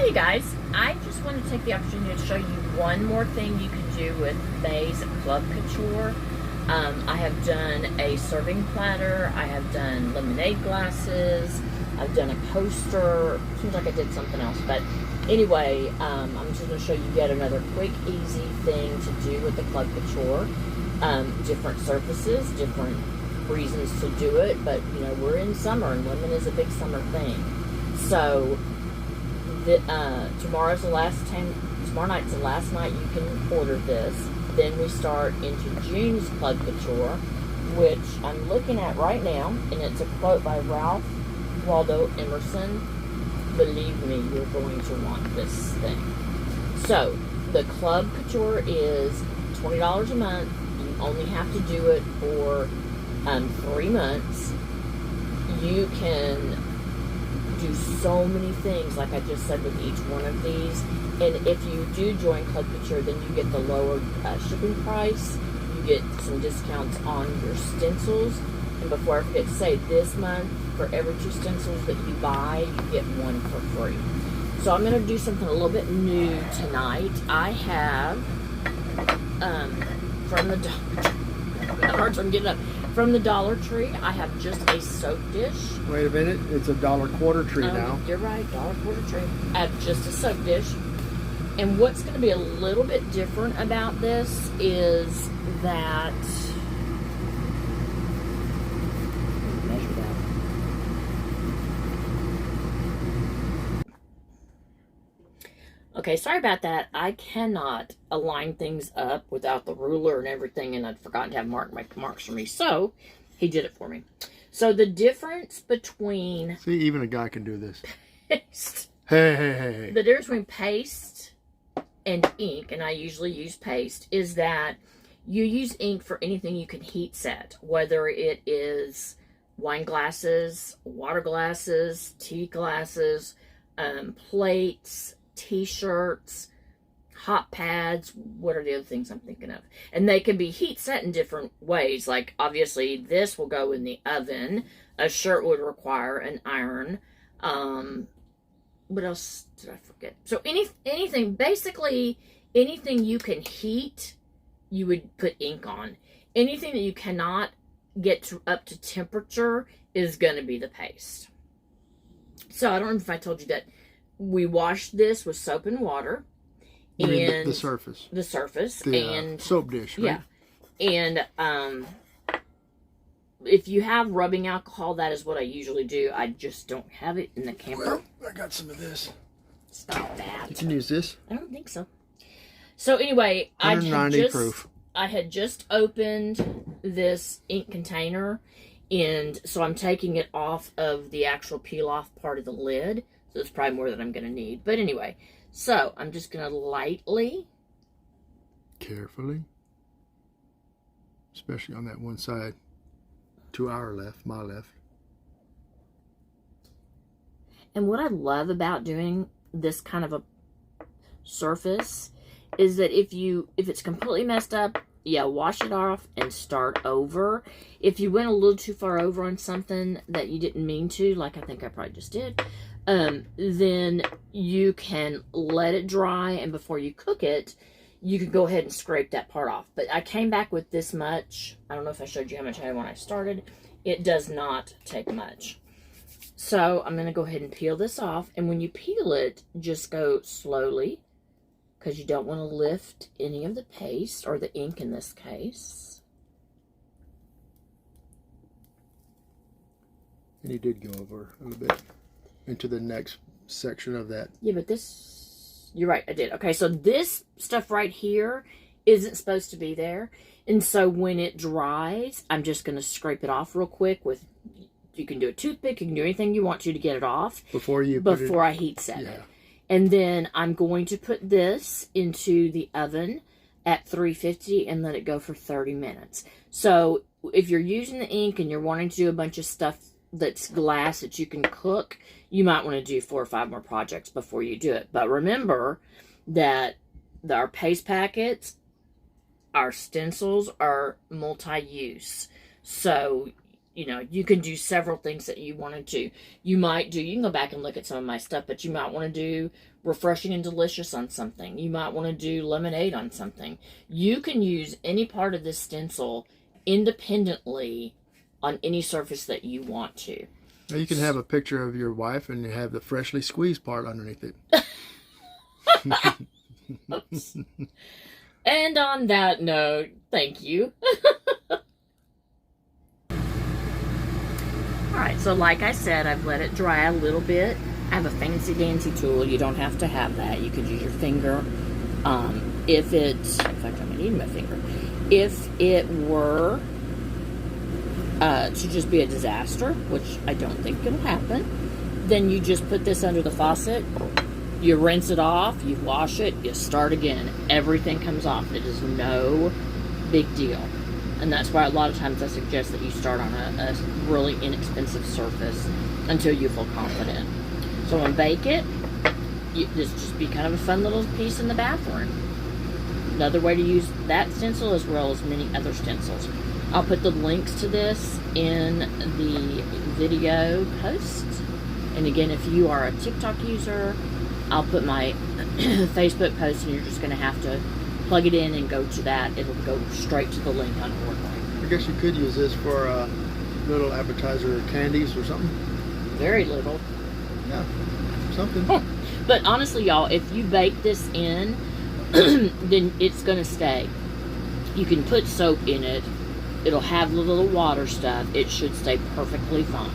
Hi you guys, I just want to take the opportunity to show you one more thing you can do with May's Club Couture. I have done a serving platter, I have done lemonade glasses, I've done a coaster. Seems like I did something else, but anyway, I'm just going to show you yet another quick, easy thing to do with the Club Couture. Different surfaces, different reasons to do it, but you know, we're in summer and lemon is a big summer thing. So tomorrow night's the last night you can order this. Then we start into June's Club Couture, which I'm looking at right now, and it's a quote by Ralph Waldo Emerson. Believe me, you're going to want this thing. So the Club Couture is $20 a month. You only have to do it for 3 months. You can do so many things, like I just said, with each one of these. And if you do join Club Couture, then you get the lower shipping price. You get some discounts on your stencils. And before I forget to say, this month, for every 2 stencils that you buy, you get 1 for free. So I'm going to do something a little bit new tonight. I have, from the hard time getting up. From the Dollar Tree, I have just a soap dish. Wait a minute, it's a $1.25 tree now. You're right, $1.25 tree. I have just a soap dish. And what's going to be a little bit different about this is that, measure that. Okay, sorry about that. I cannot align things up without the ruler and everything, and I'd forgotten to have marks for me. So, he did it for me. So, the difference between... See, even a guy can do this. Paste. Hey. The difference between paste and ink, and I usually use paste, is that you use ink for anything you can heat set. Whether it is wine glasses, water glasses, tea glasses, plates, t-shirts, hot pads. What are the other things I'm thinking of? And they can be heat set in different ways. Like, obviously, this will go in the oven. A shirt would require an iron. What else did I forget? So anything, basically, anything you can heat, you would put ink on. Anything that you cannot get up to temperature is going to be the paste. So I don't know if I told you that we washed this with soap and water. You mean the surface. The surface. The soap dish, right? Yeah. And if you have rubbing alcohol, that is what I usually do. I just don't have it in the camper. Well, I got some of this. Stop that. You can use this. I don't think so. So anyway, 190 proof. I had just opened this ink container, and so I'm taking it off of the actual peel-off part of the lid. So it's probably more than I'm going to need. But anyway, so I'm just going to lightly. Carefully. Especially on that one side. To our left, my left. And what I love about doing this kind of a surface is that if it's completely messed up, yeah, wash it off and start over. If you went a little too far over on something that you didn't mean to, like I think I probably just did, then you can let it dry, and before you cook it, you can go ahead and scrape that part off. But I came back with this much. I don't know if I showed you how much I had when I started. It does not take much. So I'm going to go ahead and peel this off. And when you peel it, just go slowly, because you don't want to lift any of the paste, or the ink in this case. And he did go over a little bit into the next section of that. Yeah, but this, you're right, I did. Okay, so this stuff right here isn't supposed to be there. And so when it dries, I'm just going to scrape it off real quick with, you can do a toothpick, you can do anything you want to get it off. Before I heat set it. And then I'm going to put this into the oven at 350 and let it go for 30 minutes. So if you're using the ink and you're wanting to do a bunch of stuff that's glass that you can cook, you might want to do 4 or 5 more projects before you do it. But remember that our paste packets, our stencils are multi-use. So You know, you can do several things that you want to do. You can go back and look at some of my stuff, but you might want to do refreshing and delicious on something. You might want to do lemonade on something. You can use any part of this stencil independently on any surface that you want to. Now you can have a picture of your wife and you have the freshly squeezed part underneath it. And on that note, thank you. Alright, so like I said, I've let it dry a little bit. I have a fancy dancy tool. You don't have to have that. You could use your finger. In fact, I'm going to need my finger. If it were to just be a disaster, which I don't think it'll happen, then you just put this under the faucet, you rinse it off, you wash it, you start again. Everything comes off. It is no big deal. And that's why a lot of times I suggest that you start on a really inexpensive surface until you feel confident. So when bake it, this just be kind of a fun little piece in the bathroom. Another way to use that stencil as well as many other stencils. I'll put the links to this in the video post. And again, if you are a TikTok user, I'll put my Facebook post, and you're just going to have to plug it in and go to that. It'll go straight to the link on OrderLink. I guess you could use this for little appetizer candies or something. Very little. Yeah, something. But honestly, y'all, if you bake this in, then it's going to stay. You can put soap in it. It'll have the little water stuff. It should stay perfectly fine.